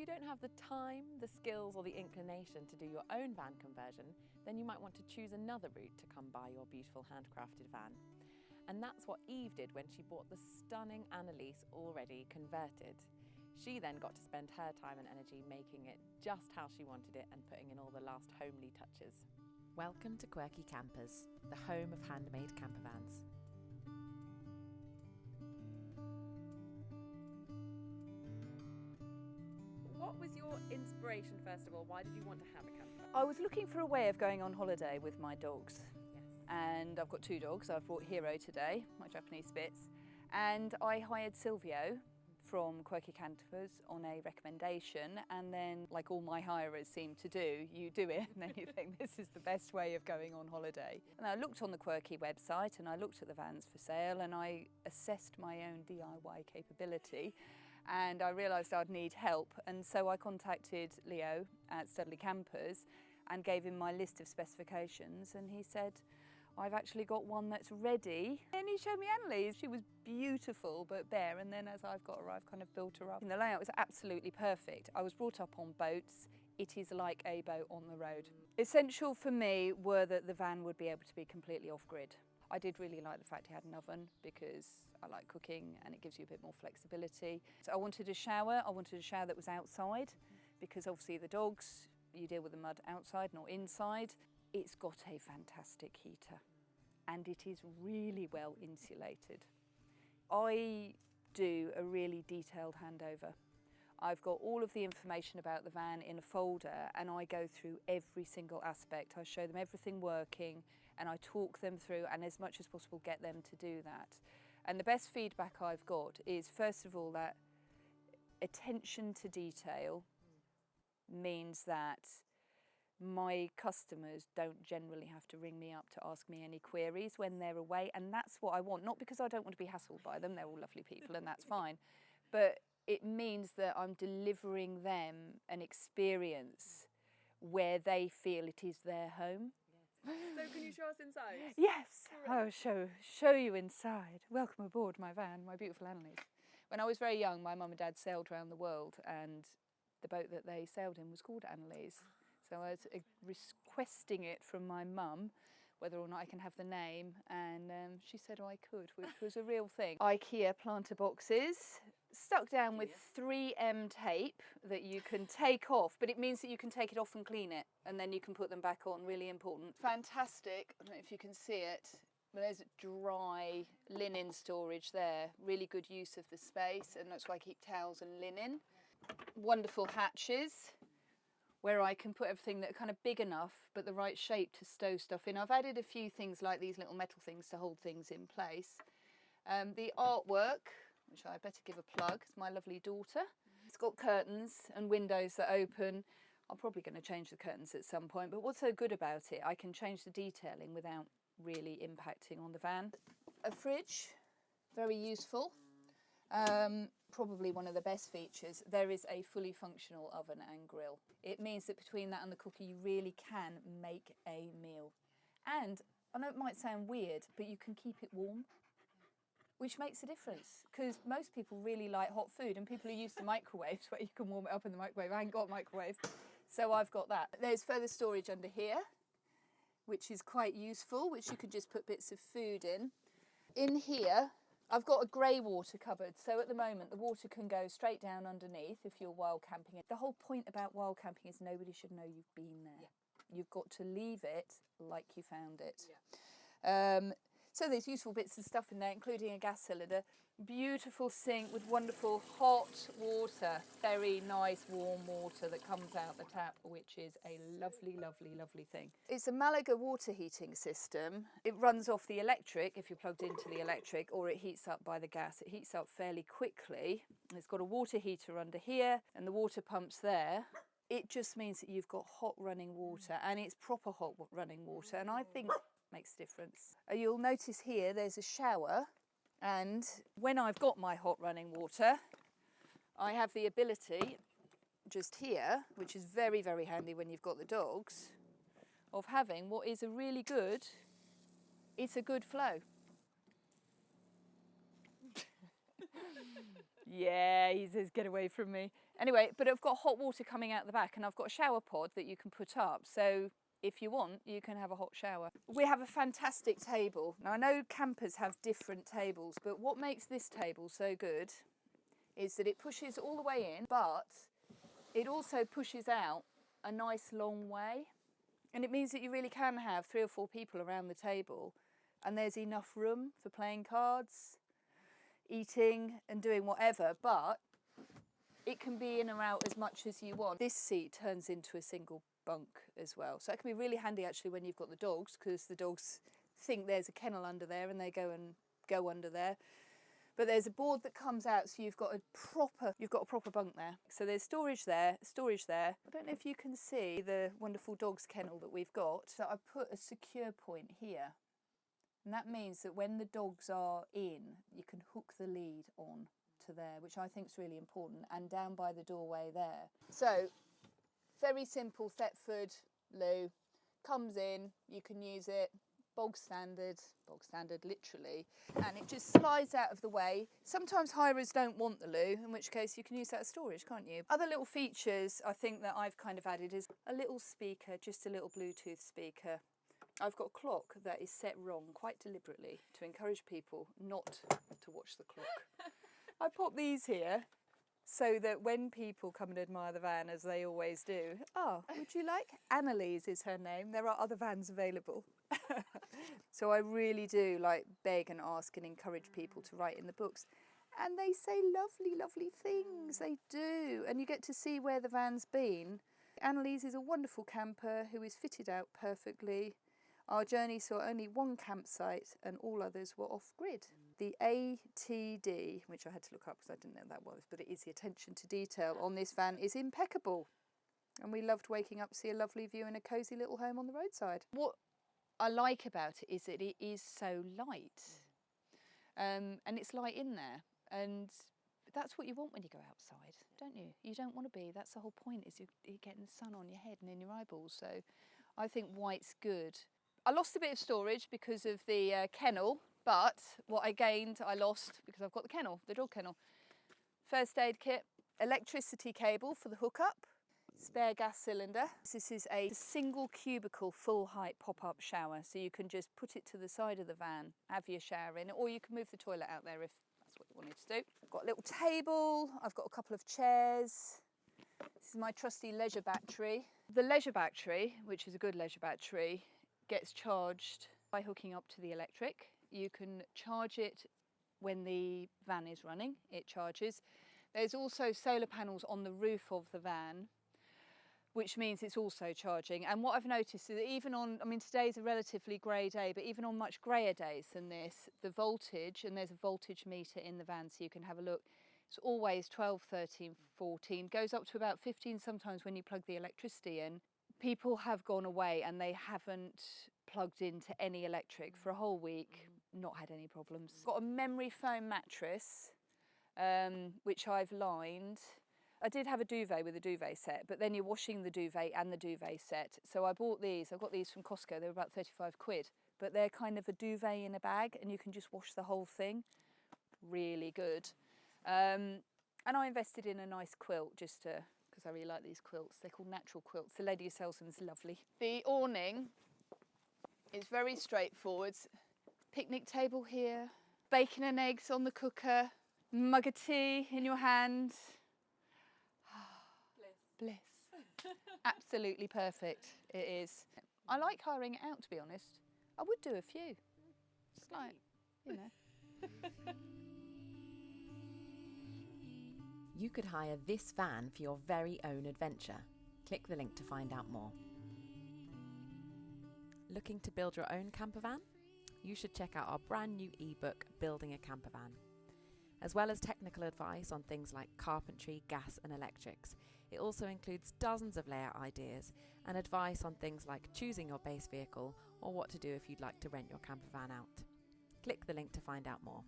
you don't have the time, the skills or the inclination to do your own van conversion, then you might want to choose another route to come by your beautiful handcrafted van. And that's what Eve did when she bought the stunning Anneliese already converted. She then got to spend her time and energy making it just how she wanted it and putting in all the last homely touches. Welcome to Quirky Campers, the home of handmade camper vans. What was your inspiration, first of all? Why did you want to have a camper van? I was looking for a way of going on holiday with my dogs. Yes. And I've got two dogs. I've brought Hero today, my Japanese Spitz, and I hired Silvio from Quirky Campers on a recommendation, and then, like all my hirers seem to do, you do it and then you think this is the best way of going on holiday. And I looked on the Quirky website and I looked at the vans for sale and I assessed my own DIY capability, and I realised I'd need help, and so I contacted Leo at Studley Campers and gave him my list of specifications, and he said, I've actually got one that's ready. And he showed me Anneliese. She was beautiful but bare, and then as I've got her, I've kind of built her up. And the layout was absolutely perfect. I was brought up on boats. It is like a boat on the road. Essential for me were that the van would be able to be completely off-grid. I did really like the fact it had an oven because I like cooking and it gives you a bit more flexibility. So I wanted a shower. I wanted a shower that was outside because obviously the dogs, you deal with the mud outside, not inside. It's got a fantastic heater and it is really well insulated. I do a really detailed handover. I've got all of the information about the van in a folder and I go through every single aspect. I show them everything working and I talk them through, and as much as possible get them to do that. And the best feedback I've got is, first of all, that attention to detail means that my customers don't generally have to ring me up to ask me any queries when they're away, and that's what I want. Not because I don't want to be hassled by them, they're all lovely people and that's fine, but it means that I'm delivering them an experience where they feel it is their home. So can you show us inside? Yes, I'll show you inside. Welcome aboard my van, my beautiful Anneliese. When I was very young, my mum and dad sailed around the world, and the boat that they sailed in was called Anneliese. So I was requesting it from my mum, whether or not I can have the name, and she said I could, which was a real thing. IKEA planter boxes, stuck down with 3M tape that you can take off, but it means that you can take it off and clean it, and then you can put them back on, really important. Fantastic, I don't know if you can see it, but there's dry linen storage there. Really good use of the space, and that's why I keep towels and linen. Wonderful hatches, where I can put everything that are kind of big enough but the right shape to stow stuff in. I've added a few things like these little metal things to hold things in place. The artwork, which I better give a plug, it's my lovely daughter. It's got curtains and windows that open. I'm probably going to change the curtains at some point, but what's so good about it, I can change the detailing without really impacting on the van. A fridge, very useful. Probably one of the best features, there is a fully functional oven and grill. It means that between that and the cooker you really can make a meal. And I know it might sound weird, but you can keep it warm, which makes a difference, because most people really like hot food and people are used to microwaves where you can warm it up in the microwave. I ain't got a microwave, so I've got that. There's further storage under here, which is quite useful, which you can just put bits of food in. In here, I've got a grey water cupboard, so at the moment the water can go straight down underneath if you're wild camping. The whole point about wild camping is nobody should know you've been there. Yeah. You've got to leave it like you found it. Yeah. So there's useful bits of stuff in there, including a gas cylinder. Beautiful sink with wonderful hot water, very nice warm water that comes out the tap, which is a lovely, lovely, lovely thing. It's a Malaga water heating system. It runs off the electric if you're plugged into the electric, or it heats up by the gas. It heats up fairly quickly. It's got a water heater under here and the water pumps there. It just means that you've got hot running water, and it's proper hot running water, and I think makes a difference. You'll notice here there's a shower, and when I've got my hot running water, I have the ability just here, which is very, very handy when you've got the dogs, of having what is a really good, it's a good flow. Yeah, he says, get away from me. Anyway, but I've got hot water coming out the back, and I've got a shower pod that you can put up. So if you want, you can have a hot shower. We have a fantastic table. Now, I know campers have different tables, but what makes this table so good is that it pushes all the way in, but it also pushes out a nice long way. And it means that you really can have 3 or 4 people around the table, and there's enough room for playing cards, eating and doing whatever, but it can be in or out as much as you want. This seat turns into a single bunk as well. So it can be really handy actually when you've got the dogs, because the dogs think there's a kennel under there and they go under there. But there's a board that comes out, so you've got a proper bunk there. So there's storage there, storage there. I don't know if you can see the wonderful dog's kennel that we've got. So I put a secure point here. And that means that when the dogs are in, you can hook the lead on to there, which I think is really important, and down by the doorway there. So very simple Thetford loo, comes in, you can use it, bog standard literally, and it just slides out of the way. Sometimes hirers don't want the loo, in which case you can use that as storage, can't you? Other little features I think that I've kind of added is a little speaker, just a little Bluetooth speaker. I've got a clock that is set wrong quite deliberately to encourage people not to watch the clock. I pop these here so that when people come and admire the van, as they always do, would you like? Anneliese is her name. There are other vans available. So I really do like beg and ask and encourage people to write in the books. And they say lovely, lovely things. They do. And you get to see where the van's been. Anneliese is a wonderful camper who is fitted out perfectly. Our journey saw only one campsite and all others were off-grid. The ATD, which I had to look up because I didn't know what that was, but it is the attention to detail on this van, is impeccable. And we loved waking up to see a lovely view in a cosy little home on the roadside. What I like about it is that it is so light. And it's light in there. And that's what you want when you go outside, don't you? You don't want to be. That's the whole point, is you're getting the sun on your head and in your eyeballs. So I think white's good. I lost a bit of storage because of the kennel, but what I gained, I lost because I've got the kennel, the dog kennel. First aid kit, electricity cable for the hookup, spare gas cylinder. This is a single cubicle full height pop-up shower, so you can just put it to the side of the van, have your shower in it, or you can move the toilet out there if that's what you wanted to do. I've got a little table, I've got a couple of chairs. This is my trusty leisure battery. The leisure battery, which is a good leisure battery, gets charged by hooking up to the electric. You can charge it when the van is running, it charges. There's also solar panels on the roof of the van, which means it's also charging. And what I've noticed is that even on, I mean, today's a relatively grey day, but even on much greyer days than this, the voltage, and there's a voltage meter in the van so you can have a look, it's always 12, 13, 14, goes up to about 15 sometimes when you plug the electricity in. People have gone away and they haven't plugged into any electric for a whole week, not had any problems. Got a memory foam mattress, which I've lined. I did have a duvet with a duvet set, but then you're washing the duvet and the duvet set. So I bought these, I got these from Costco, they were about 35 quid, but they're kind of a duvet in a bag and you can just wash the whole thing. Really good. And I invested in a nice quilt just to, because I really like these quilts. They're called natural quilts. The lady who sells them is lovely. The awning is very straightforward. Picnic table here, bacon and eggs on the cooker, mug of tea in your hand. Bliss. Absolutely perfect it is. I like hiring it out, to be honest. I would do a few. It's like, you know. You could hire this van for your very own adventure. Click the link to find out more. Looking to build your own camper van? You should check out our brand new ebook, Building a Camper Van. As well as technical advice on things like carpentry, gas and electrics, it also includes dozens of layout ideas and advice on things like choosing your base vehicle or what to do if you'd like to rent your camper van out. Click the link to find out more.